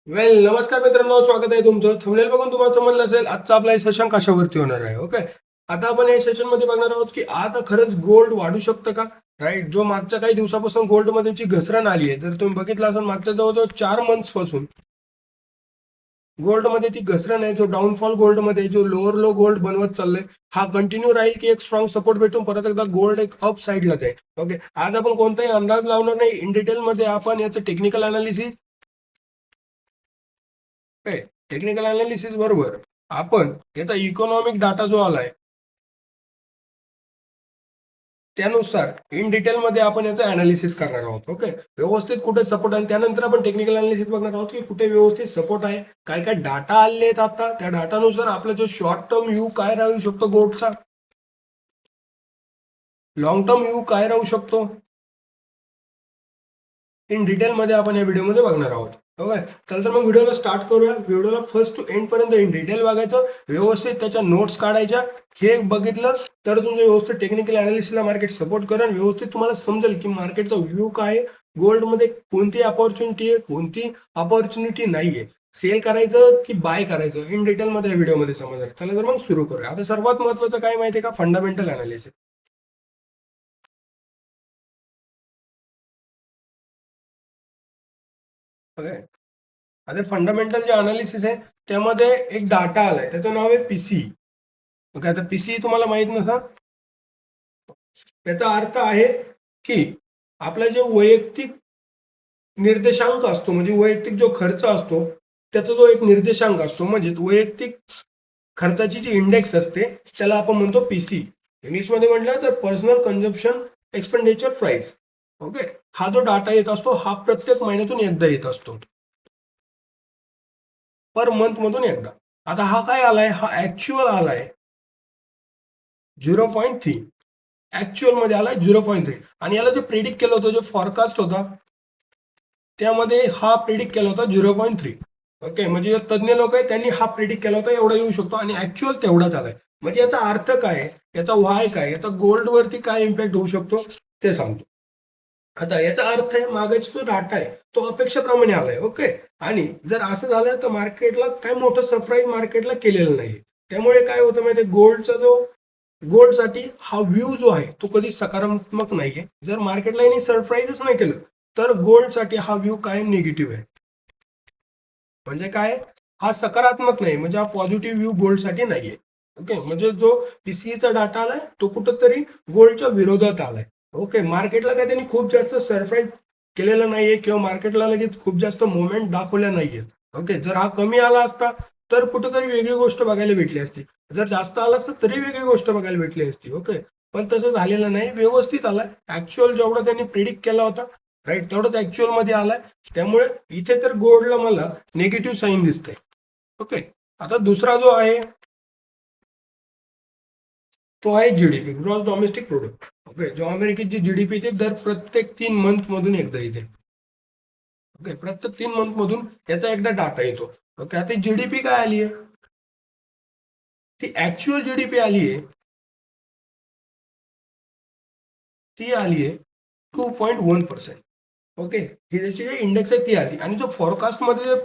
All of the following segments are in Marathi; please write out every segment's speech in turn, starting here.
नमस्कार मित्रांनो, स्वागत आहे तुमचं. थंबनेल बघून तुम्हाला समजलं असेल आजचा आपला सेशन कशावरती होणार आहे. ओके, आता आपण या सेशन मध्ये बघणार आहोत की आता खरंच गोल्ड वाढू शकतं का. राईट, जो मागच्या काही दिवसापासून गोल्ड मध्ये जी घसरण आली आहे, जर तुम्ही बघितलं असेल मागच्या जवळजवळ 4 मंथ्स पासून गोल्ड मध्ये ती घसरण आहे, जो डाऊनफॉल गोल्ड मध्ये जो लोअर लो गोल्ड बनवत चाललंय, हा कंटिन्यू राहील की एक स्ट्रॉंग सपोर्ट भेटून परत एकदा गोल्ड एक अप साईडला जाईल. ओके, आज आपण कोणताही अंदाज लावणार नाही, इन डिटेल मध्ये आपण याचं टेक्निकल अनालिसिस, टेक्निकल अनालिसिस बरोबर आपण याचा इकॉनॉमिक डाटा जो आलाय त्यानुसार इन डिटेल मध्ये आपण याचं अनालिसिस करणार आहोत. ओके, व्यवस्थित कुठे सपोर्ट आहे, त्यानंतर आपण टेक्निकल अनालिसिस बघणार आहोत की कुठे व्यवस्थित सपोर्ट आहे, काय काय डाटा आले आहेत आता, त्या डाटानुसार आपला जो शॉर्ट टर्म व्ह्यू काय राहू शकतो गोल्डचा, लॉंग टर्म व्ह्यू काय राहू शकतो, इन डिटेल मध्ये आपण या व्हिडिओमध्ये बघणार आहोत. ओके, चल तर मग व्हिडिओला स्टार्ट करूया. व्हिडिओला फर्स्ट टू एंड पर्यंत इन डिटेल बघायचं, व्यवस्थित त्याच्या नोट्स काढायच्या. हे बघितलं तर तुमचं व्यवस्थित टेक्निकल अनालिसिसला मार्केट सपोर्ट करेल. व्यवस्थित तुम्हाला समजेल की मार्केटचा व्ह्यू काय आहे, गोल्डमध्ये कोणती अपॉर्च्युनिटी आहे, कोणती अपॉर्च्युनिटी नाहीये, सेल करायचं की बाय करायचं, इन डिटेल मध्ये व्हिडिओमध्ये समजणार. चला तर मग सुरू करूया. आता सर्वात महत्वाचं काय माहितीये का, फंडामेंटल अनालिसिस. ओके, आता फंडामेंटल जे अनालिसिस आहे त्यामध्ये एक डाटा आलाय, त्याचं नाव आहे पीसी. ओके, आता पीसी तुम्हाला माहित नसा, याचा अर्थ आहे की आपला जो वैयक्तिक निर्देशांक असतो, म्हणजे वैयक्तिक जो खर्च असतो त्याचा जो एक निर्देशांक असतो, म्हणजे वैयक्तिक खर्चाची जी इंडेक्स असते त्याला आपण म्हणतो पीसी. इंग्लिशमध्ये म्हटलं तर personal consumption expenditure price. Okay, हा जो डाटा येत असतो हा प्रत्येक महिन्यातून एकदा येत असतो, पर मंथ मधून एकदा. आता हा काय आलाय, हा ऍक्च्युअल आलाय 0.3, ऍक्च्युअल मध्ये आलाय 0.3. आणि याला जे प्रिडिक्ट केलं होतं, जो फॉरकास्ट होता त्यामध्ये हा प्रिडिक्ट केला होता 0.3. ओके, म्हणजे तज्ञ लोक आहेत त्यांनी हा प्रिडिक्ट केला होता एवढा येऊ शकतो, आणि ऍक्च्युअल तेवढाच आलाय. म्हणजे याचा अर्थ काय, याचा व्हाय काय, याचा गोल्ड वरती काय इम्पॅक्ट होऊ शकतो ते सांगतो. आता याचा अर्थ आहे, मागायचा जो डाटा आहे तो अपेक्षेप्रमाणे आलाय. ओके, आणि जर असं झालं तर मार्केटला काय मोठं सरप्राईज मार्केटला केलेलं नाही. त्यामुळे काय होतं माहिती, गोल्डचा जो गोल्डसाठी हा व्ह्यू जो आहे तो कधी सकारात्मक नाहीये. जर मार्केटला यांनी सरप्राईजच नाही केलं तर गोल्डसाठी हा व्ह्यू कायम निगेटिव्ह आहे. म्हणजे काय, हा सकारात्मक नाही, म्हणजे हा पॉझिटिव्ह व्ह्यू गोल्डसाठी नाहीये. ओके, म्हणजे जो पीसीईचा डाटा आलाय तो कुठंतरी गोल्डच्या विरोधात आलाय. ओके, मार्केटला काय त्यांनी खूप जास्त सरप्राईज केलेलं नाहीये, किंवा मार्केटला लगेच खूप जास्त मुवमेंट दाखवल्या नाहीये. ओके, जर हा कमी आला असता तर कुठंतरी वेगळी गोष्ट बघायला भेटली असती, जर जास्त आला असता तरी वेगळी गोष्ट बघायला भेटली असती. ओके, पण तसं झालेलं नाही, व्यवस्थित आलाय. ऍक्च्युअल जेवढा त्यांनी प्रिडिक्ट केला होता, राईट, तेवढंच ऍक्च्युअल मध्ये आलाय. त्यामुळे इथे तर गोल्डला मला निगेटिव्ह साईन दिसतंय. ओके, आता दुसरा जो आहे तो आहे GDP, gross domestic product. Okay, जो अमेरिकेत जी जीडीपी येते दर प्रत्येक 3 मंथ मधून एकदा येते. ओके, प्रत्येक 3 मंथ मधून याचा एकदा डाटा येतो. ओके, आता जीडीपी काय आली आहे, ती ऍक्च्युअल जीडीपी आली आहे, ती आली आहे 2.1%. ओके, ही त्याची जे इंडेक्स आहे ती आली, आणि जो फॉरकास्ट मध्ये जे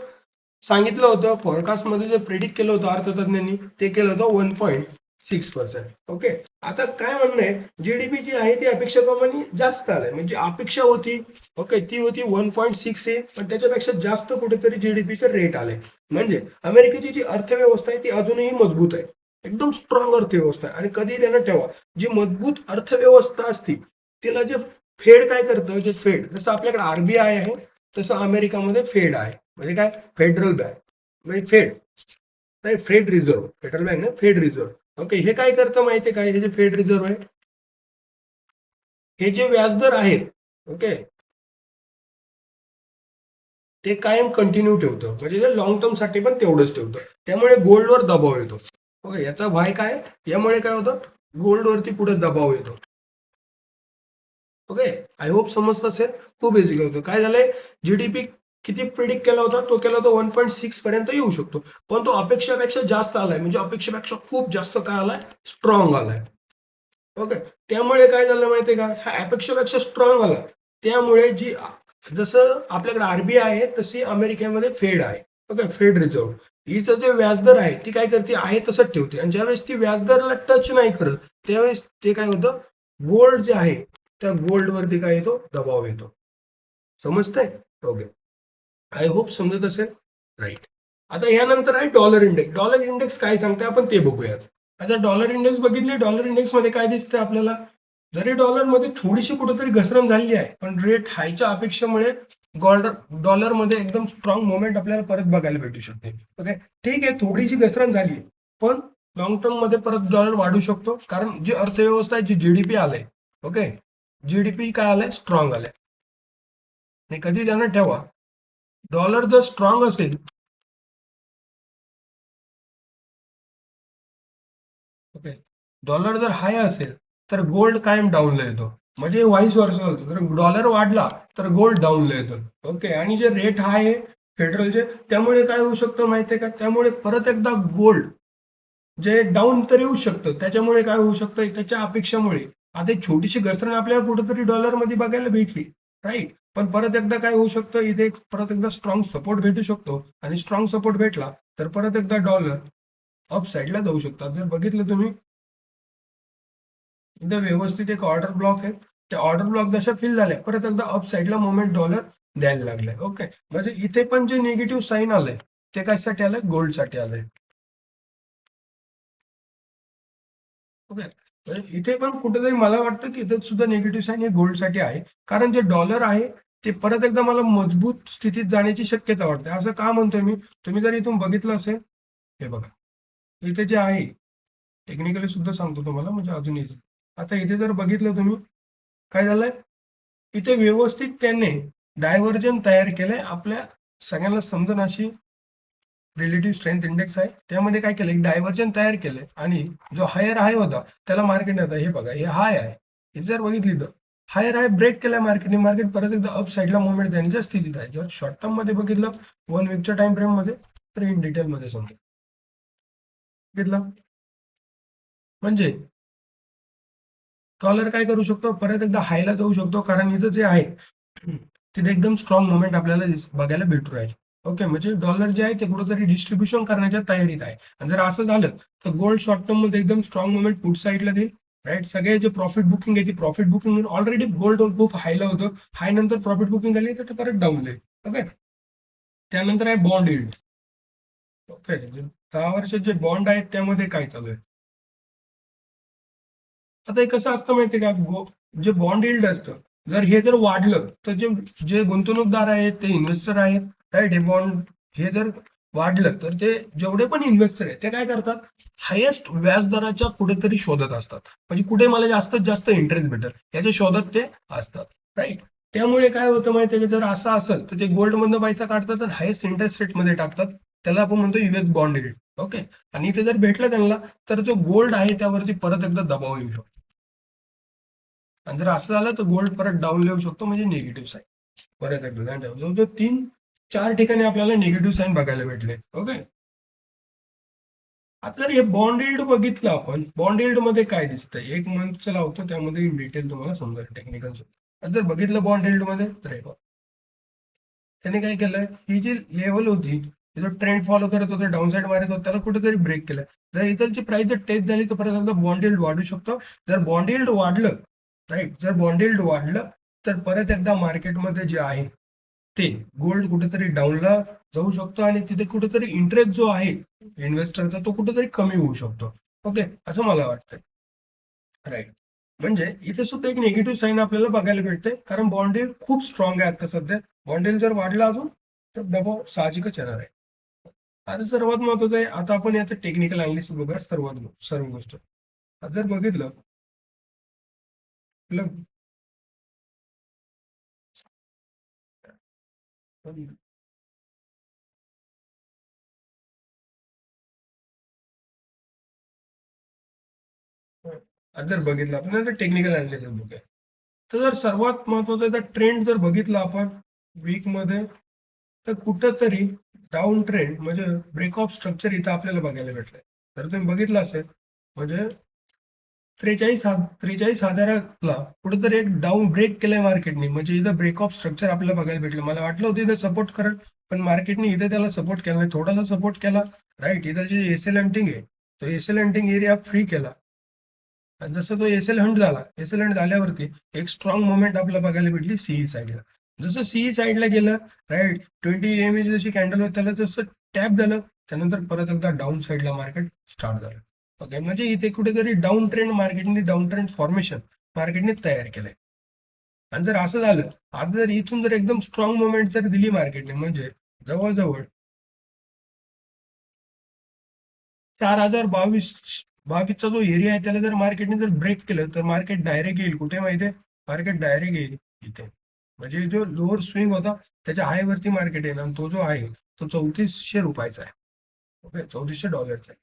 सांगितलं होतं, फॉरकास्ट मध्ये जे प्रिडिक्ट केलं होतं अर्थतज्ञांनी, ते केलं होतं 1.6%. ओके, आता काय म्हणणं आहे, जीडीपी जी आहे ती अपेक्षेप्रमाणे जास्त आलंय, म्हणजे अपेक्षा होती, ओके, ती होती 1.6 आहे, पण त्याच्यापेक्षा जास्त कुठेतरी जीडीपीचं रेट आलंय. म्हणजे अमेरिकेची जी अर्थव्यवस्था आहे ती अजूनही मजबूत आहे, एकदम स्ट्रॉंग अर्थव्यवस्था आहे. आणि कधी त्यांना ठेवा, जी मजबूत अर्थव्यवस्था असती तिला जे फेड काय करतं, जे फेड, जसं आपल्याकडे आरबीआय आहे तसं अमेरिकामध्ये फेड आहे. म्हणजे काय, फेडरल बँक, म्हणजे फेड नाही, फेड रिझर्व्ह, फेडरल बँक नाही, फेड रिझर्व्ह. ओके, हे काय करतं माहितीये काय, हे जे फेड रिझर्व्ह आहे हे जे व्याजदर आहेत, ओके, ते कायम कंटिन्यू ठेवतं, म्हणजे ते लॉंग टर्म साठी पण तेवढंच ठेवतं. त्यामुळे गोल्डवर दबाव येतो. ओके, याचा व्हाय काय, यामुळे काय होतं, गोल्डवरती कुठे दबाव येतो. ओके, आय होप समजत असेल. खूप इझी होतं. काय झालंय, जीडीपी किती प्रिडिक्ट केला होता, तो केला होता 1.6 पर्यंत येऊ शकतो, पण तो अपेक्षापेक्षा जास्त आलाय, म्हणजे अपेक्षेपेक्षा खूप जास्त काय आलाय, स्ट्रॉंग आलाय. ओके, त्यामुळे काय झालं माहितीये का, हा अपेक्षेपेक्षा स्ट्रॉंग आला, त्यामुळे जी जसं आपल्याकडे RBI आहे तशी अमेरिकेमध्ये फेड आहे. ओके, फेड रिझर्व्ह. हिचं जे व्याजदर आहे ती काय करते, आहे तसंच ठेवते. आणि ज्यावेळेस ती व्याजदरला टच नाही करत त्यावेळेस ते काय होतं, गोल्ड जे आहे त्या गोल्ड वरती काय येतो, दबाव येतो. समजतंय? ओके, आय होप समजत असेल. राईट. आता यानंतर आहे डॉलर इंडेक्स. डॉलर इंडेक्स काय सांगते आपण ते बघूयात. आता डॉलर इंडेक्स बघितले, डॉलर इंडेक्स मध्ये काय दिसतंय आपल्याला, जरी डॉलरमध्ये थोडीशी कुठेतरी घसरण झालेली आहे पण रेट हायच्या अपेक्षेमुळे डॉलरमध्ये एकदम स्ट्रॉंग मुवमेंट आपल्याला परत बघायला भेटू शकते. ओके, ठीक आहे, थोडीशी घसरण झाली पण लॉंग टर्म मध्ये परत डॉलर वाढू शकतो, कारण जी अर्थव्यवस्था आहे, जी जीडीपी आलंय, ओके, जीडीपी काय आलंय, स्ट्रॉंग आलंय. आणि कधी ध्यानात ठेवा, डॉलर जर स्ट्रॉंग असेल, ओके, डॉलर जर हाय असेल तर गोल्ड कायम डाऊनला येतो. म्हणजे व्हाईस वर्सा होतो, जर डॉलर वाढला तर गोल्ड डाऊनला येतो. ओके, आणि जे रेट हाय आहे फेडरलचे, त्यामुळे काय होऊ शकतं माहितीये का, त्यामुळे परत एकदा गोल्ड जे डाऊन तर येऊ शकतं. त्याच्यामुळे काय होऊ शकतं, त्याच्या अपेक्षामुळे आता एक छोटीशी घसरण आपल्याला कुठेतरी डॉलरमध्ये बघायला भेटली, राईट. पण परत एकदा काय होऊ शकतं, इथे परत एकदा स्ट्रॉंग सपोर्ट भेटू शकतो. आणि स्ट्रॉंग सपोर्ट भेटला तर परत एकदा डॉलर अप साईडला जाऊ शकतात. जर बघितलं तुम्ही, इथे व्यवस्थित एक ऑर्डर ब्लॉक आहे, त्या ऑर्डर ब्लॉक जशा फिल झाल्या परत एकदा अप साईडला मुवमेंट डॉलर द्यायला लागलाय. ओके, म्हणजे इथे पण जे निगेटिव्ह साईन आलंय ते कशासाठी आलंय, गोल्डसाठी आलंय. ओके, म्हणजे इथे पण कुठेतरी मला वाटतं की इथे सुद्धा निगेटिव्ह साईन हे गोल्डसाठी आहे, कारण जे डॉलर आहे ते परत एकदा मला मजबूत स्थितीत जाण्याची शक्यता वाटते. असं का म्हणतोय मी, तुम्ही जर इथून बघितलं असेल, हे बघा, इथे जे आहे टेक्निकली सुद्धा सांगतो तुम्हाला म्हणजे अजून easy. आता इथे जर बघितलं तुम्ही, काय झालंय, इथे व्यवस्थित त्याने डायव्हर्जन तयार केलंय. आपल्या सगळ्यांना समजून अशी रिलेटिव्ह स्ट्रेंथ इंडेक्स आहे, त्यामध्ये काय केलं, डायव्हर्जन तयार केलंय आणि जो हायर हाय होता त्याला मार्केट आता, हे बघा, हे हाय आहे, हे जर बघितली तर हायर हाय ब्रेक केलाय मार्केटने, मार्केट परत एकदा अप साईडला मुवमेंट देण्याच्या स्थितीत आहे. जर शॉर्ट टर्म मध्ये बघितलं 1 वीकच्या टाइम फ्रेम मध्ये, तर इन डिटेल मध्ये समजा बघितलं, म्हणजे डॉलर काय करू शकतो, परत एकदा हायला जाऊ शकतो, कारण इथं जे आहे तिथे एकदम स्ट्रॉंग मुवमेंट आपल्याला बघायला भेटू राहील. ओके, म्हणजे डॉलर जे आहे ते कुठेतरी डिस्ट्रीब्युशन करण्याच्या तयारीत आहे. आणि जर असं झालं तर गोल्ड शॉर्ट टर्म मध्ये एकदम स्ट्रॉंग मुवमेंट पुट साईडला देईल, राईट. सगळे जे प्रॉफिट बुकिंग आहे ती प्रॉफिट बुकिंग ऑलरेडी गोल्ड खूप हायला होतं, हाय नंतर प्रॉफिट बुकिंग झाली तर ते परत डाऊन जाईल. ओके, त्यानंतर आहे बॉन्ड यील्ड. ओके, 10 वर्षात जे बॉन्ड आहेत त्यामध्ये काय चालू आहे, आता हे कसं असतं माहितीये का, जे बॉन्ड यील्ड असतं, जर हे जर वाढलं तर जे जे गुंतवणूकदार आहेत, ते इन्व्हेस्टर आहेत, राईट, हे बॉन्ड हे जर वाढलं तर ते जेवढे पण इन्व्हेस्टर आहेत ते काय करतात, हायेस्ट व्याजदराच्या कुठेतरी शोधत असतात. म्हणजे कुठे मला जास्तीत जास्त इंटरेस्ट भेटेल याच्या शोधत ते असतात, राईट. त्यामुळे काय होतं माहितीये की जर असं असेल तर ते गोल्ड मधनं पैसा काढतात आणि हायेस्ट इंटरेस्ट रेट मध्ये टाकतात. त्याला आपण म्हणतो युएस बॉन्ड यील्ड. ओके, आणि इथे जर भेटलं त्यांना तर जो गोल्ड आहे त्यावरती परत एकदा दबाव येऊ शकतो. आणि जर असं झालं तर गोल्ड परत डाऊन येऊ शकतो, म्हणजे निगेटिव्ह साईन. परत एकदा ध्यान ठेवा, जवळजवळ 3-4 ठिकाणी आपल्याला निगेटिव्ह साईन बघायला भेटले. ओके, आता जर हे बॉन्ड यील्ड बघितलं आपण, बॉन्ड यील्ड मध्ये काय दिसतंय, एक मंथचं लावतो त्यामध्ये डिटेल तुम्हाला समजेल टेक्निकल. जर बघितलं बॉन्ड यील्ड मध्ये तर हे बघा, त्याने काय केलंय, ही जी लेवल होती, जो ट्रेंड फॉलो करत होतं, डाऊन साईड मारत होतं, त्याला कुठेतरी ब्रेक केलं. जर इथलची प्राइस जर टेस्ट झाली तर परत एकदा बॉन्ड यील्ड वाढू शकतो. जर बॉन्ड यील्ड वाढलं, राईट, जर बॉन्ड यील्ड वाढलं तर परत एकदा मार्केटमध्ये जे आहे ते गोल्ड कुठेतरी डाऊनला जाऊ शकतो आणि तिथे कुठेतरी इंटरेस्ट जो आहे इन्व्हेस्टरचा तो कुठेतरी कमी होऊ शकतो. ओके, असं मला वाटतं, राईट. म्हणजे इथे सुद्धा एक निगेटिव्ह साईन आपल्याला बघायला भेटते, कारण बॉन्ड यील्ड खूप स्ट्रॉंग आहे आता सध्या. बॉन्ड यील्ड जर वाढला अजून तर दबाव साहजिकच येणार आहे. आता सर्वात महत्वाचं आहे, आता आपण याचं टेक्निकल अनालिसिस बघूया. सर्व गोष्ट आता जर बघितलं, आपलं आता जर बघितलं आपण तर टेक्निकल अनालिसिस बघूया. तर जर सर्वात महत्वाचं तर ट्रेंड जर बघितला आपण वीक मध्ये, तर कुठंतरी डाऊन ट्रेंड म्हणजे ब्रेक ऑफ स्ट्रक्चर इथं आपल्याला बघायला भेटलंय. तर तुम्ही बघितलं असेल, म्हणजे 43,000ला कुठेतरी एक डाऊन ब्रेक केलाय मार्केटने, म्हणजे इथं ब्रेक ऑफ स्ट्रक्चर आपल्याला बघायला भेटलं. मला वाटलं होतं इथं सपोर्ट करेल, पण मार्केटने इथे त्याला सपोर्ट केला नाही, थोडासा सपोर्ट केला. राईट, इथं जे एसएल हंटिंग आहे, तो एसएल हंटिंग एरिया फ्री केला. आणि जसं तो एसएल हंट झाला, एसएल हंट झाल्यावरती एक स्ट्रॉंग मुवमेंट आपल्याला बघायला भेटली सीई साईडला. जसं सीई साईडला गेलं, राईट, 20 EMA जशी कॅन्डल होत त्याला जसं टॅप झालं, त्यानंतर परत एकदा डाऊन साईडला मार्केट स्टार्ट झालं. ओके, म्हणजे इथे कुठेतरी डाऊन ट्रेंड मार्केटने, डाऊन ट्रेंड फॉर्मेशन मार्केटने तयार केलंय. आणि जर असं झालं, आता जर इथून जर एकदम स्ट्रॉंग मुवमेंट जर दिली मार्केटने, म्हणजे जवळजवळ 4,022चा जो एरिया आहे त्याला जर मार्केटने जर ब्रेक केलं, तर मार्केट डायरेक्ट येईल कुठे माहितीये, मार्केट डायरेक्ट येईल इथे. म्हणजे जो लोअर स्विंग होता त्याच्या हाय वरती मार्केट येईल, आणि तो जो आहे तो 3400 रुपयाचा आहे. ओके, $3400 आहे.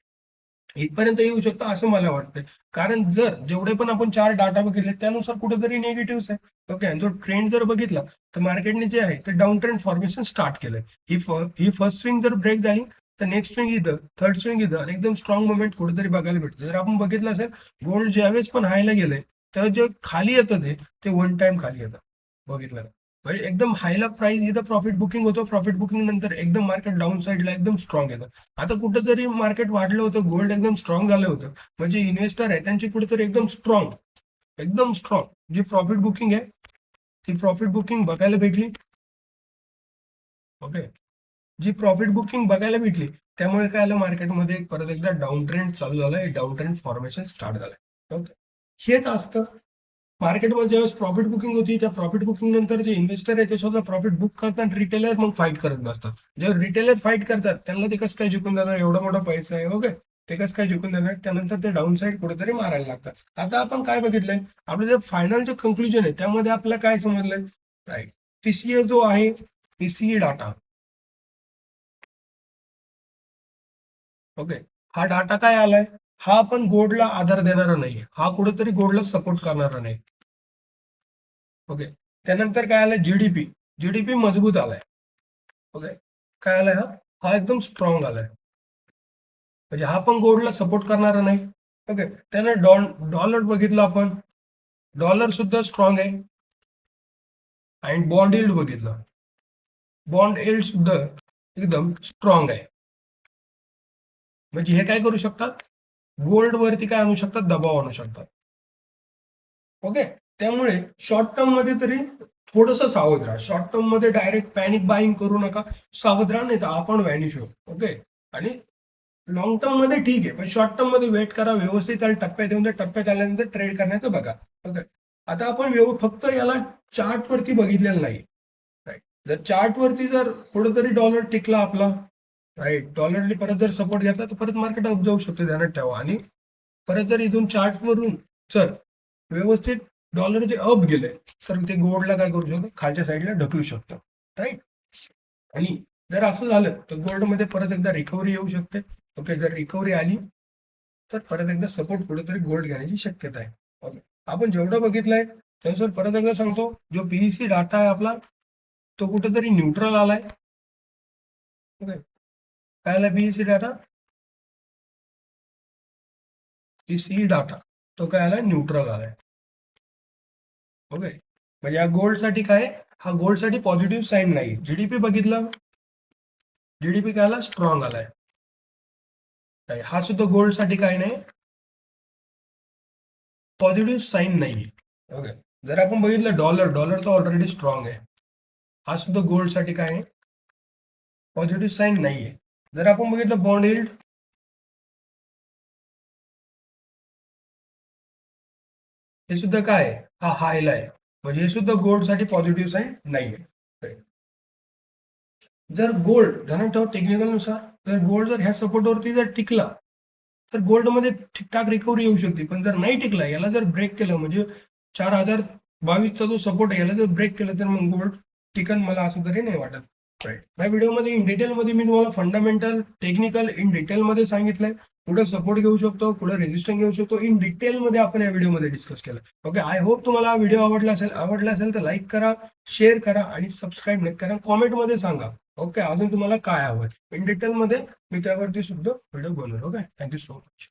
इथपर्यंत येऊ शकतं असं मला वाटतंय. कारण जर जेवढे पण आपण 4 डाटा बघितले त्यानुसार कुठेतरी निगेटिव्ह आहे. ओके, आणि जो ट्रेंड जर बघितला तर मार्केटने जे आहे ते डाऊन ट्रेंड फॉर्मेशन स्टार्ट केलंय. ही फर्स्ट स्विंग जर ब्रेक झाली तर नेक्स्ट स्विंग इथं, थर्ड स्विंग इथं, आणि एकदम स्ट्रॉंग मुवमेंट कुठेतरी बघायला भेटतं. जर आपण बघितलं असेल, गोल्ड ज्यावेळेस पण हायला गेलंय तर जे खाली येतं ते वन टाइम खाली येतं. बघितलं म्हणजे एकदम हायला प्राइस इथं प्रॉफिट बुकिंग होतं, प्रॉफिट बुकिंग नंतर एकदम मार्केट डाऊन साईडला एकदम स्ट्रॉंग येतं. आता कुठेतरी मार्केट वाढलं होतं, गोल्ड एकदम स्ट्रॉंग झालं होतं, म्हणजे इन्व्हेस्टर आहे त्यांची कुठेतरी एकदम स्ट्रॉंग जी प्रॉफिट बुकिंग आहे ती प्रॉफिट बुकिंग बघायला भेटली. ओके, जी प्रॉफिट बुकिंग बघायला भेटली, त्यामुळे काय आलं, मार्केटमध्ये परत एकदा डाऊन ट्रेंड चालू झालाय, डाऊन ट्रेंड फॉर्मेशन स्टार्ट झालंय. ओके, हेच असतं मार्केटमध्ये. ज्यावेळेस प्रॉफिट बुकिंग होती, त्या प्रॉफिट बुकिंग नंतर जे इन्व्हेस्टर आहे ते स्वतः प्रॉफिट बुक करतात, रिटेलर मग फाईट करत बसतात. जेव्हा रिटेलर फाईट करतात त्यांना ते कसं काय जिंकून देणार, एवढा मोठा पैसा आहे. ओके, ते कसं काय जिंकून देणार, त्यानंतर ते डाऊन साईड कुठेतरी मारायला लागतात. आता आपण काय बघितलंय, आपलं जे फायनल जे कंक्लुजन आहे त्यामध्ये आपल्याला काय समजलंय, राईट, पीसीए जो आहे, पीसीए डाटा. ओके, हा डाटा काय आलाय, हा पण गोल्डला आधार देणारा नाही, हा कुठेतरी गोल्डला सपोर्ट करणारा नाही. ओके, त्यानंतर काय आलंय, जीडीपी. जीडीपी मजबूत आलाय. ओके, काय आलाय, हा हा एकदम स्ट्रॉंग आलाय, म्हणजे हा पण गोल्डला सपोर्ट करणारा नाही. ओके, त्यानं डॉलर बघितलं आपण, डॉलर सुद्धा स्ट्रॉंग आहे. आणि बॉन्ड यील्ड बघितलं, बॉन्ड यील्ड सुद्धा एकदम स्ट्रॉंग आहे. म्हणजे हे काय करू शकतात, गोल्ड वरती काय आणू शकतात, दबाव आणू शकतात. ओके, त्यामुळे शॉर्ट टर्म मध्ये तरी थोडस सावध राहा. शॉर्ट टर्म मध्ये डायरेक्ट पॅनिक बाईंग करू नका, सावध राहा, नाही तर आपण व्हॅनिश होऊ. ओके, आणि लॉंग टर्म मध्ये ठीक आहे, पण शॉर्ट टर्म मध्ये वेट करा, व्यवस्थित त्याला टप्प्यात येऊन टप्प्यात आल्यानंतर ट्रेड करण्याचं बघा. ओके, आता आपण फक्त याला चार्ट वरती बघितलेलं नाही. राईट, जर चार्ट वरती जर कुठेतरी डॉलर टिकला आपला, राईट, डॉलरने परत जर सपोर्ट घेतला तर परत मार्केट अप जाऊ शकतो, ध्यानात ठेवा. आणि परत जर इथून चार्ट वरून जर व्यवस्थित डॉलर जे अप गेले तर ते गोल्डला काय करू शकतो, खालच्या साईडला ढकलू शकतो. राईट, आणि जर असं झालं तर गोल्डमध्ये परत एकदा रिकव्हरी येऊ शकते. ओके, जर रिकव्हरी आली तर परत एकदा सपोर्ट कुठेतरी गोल्ड घेण्याची शक्यता आहे. ओके, आपण जेवढं बघितलंय त्यानुसार परत एकदा सांगतो, जो पीईसी डाटा आहे आपला तो कुठेतरी न्यूट्रल आलाय. ओके, काय आलाय पीईसी डाटा, पीसीई डाटा तो काय आलाय, न्यूट्रल आलाय. ओके, म्हणजे या गोल्ड साठी काय, हा गोल्ड साठी पॉझिटिव्ह साईन नाही. जीडीपी बघितलं, जीडीपी काय आला, स्ट्रॉंग आलाय. हा सुद्धा गोल्ड साठी काय नाही, पॉझिटिव्ह साईन नाही. ओके, जर आपण बघितलं डॉलर, डॉलर तर ऑलरेडी स्ट्रॉंग आहे, हा सुद्धा गोल्ड साठी काय आहे, पॉझिटिव्ह साईन नाहीये. जर आपण बघितलं बॉन्ड यील्ड, हे सुद्धा काय आहे, हा हायला आहे, म्हणजे हे सुद्धा गोल्ड साठी पॉझिटिव्ह साईन नाहीये. जर गोल्ड, ध्यानात ठेवा, टेक्निकल नुसार जर गोल्ड जर ह्या सपोर्टवरती जर टिकला तर गोल्डमध्ये ठीकठाक रिकव्हरी येऊ शकते. पण जर नाही टिकला, याला जर ब्रेक केलं, म्हणजे 4,022चा जो सपोर्ट आहे याला जर ब्रेक केलं तर मग गोल्ड टिकन, मला असं तरी नाही वाटत. राईट, या व्हिडिओमध्ये इन डिटेलमध्ये मी तुम्हाला फंडामेंटल, टेक्निकल इन डिटेलमध्ये सांगितलंय, कुठं सपोर्ट घेऊ शकतो, कुठं रेजिस्टन्स घेऊ शकतो, इन डिटेलमध्ये आपण या व्हिडिओमध्ये डिस्कस केलं. ओके, आय होप तुम्हाला हा व्हिडिओ आवडला असेल तर लाईक करा, शेअर करा आणि सबस्क्राईब नक्की करा. कॉमेंटमध्ये सांगा ओके अजून तुम्हाला काय हवं, इन डिटेलमध्ये मी त्यावरती सुद्धा व्हिडिओ बनवेल. Okay, thank you so much.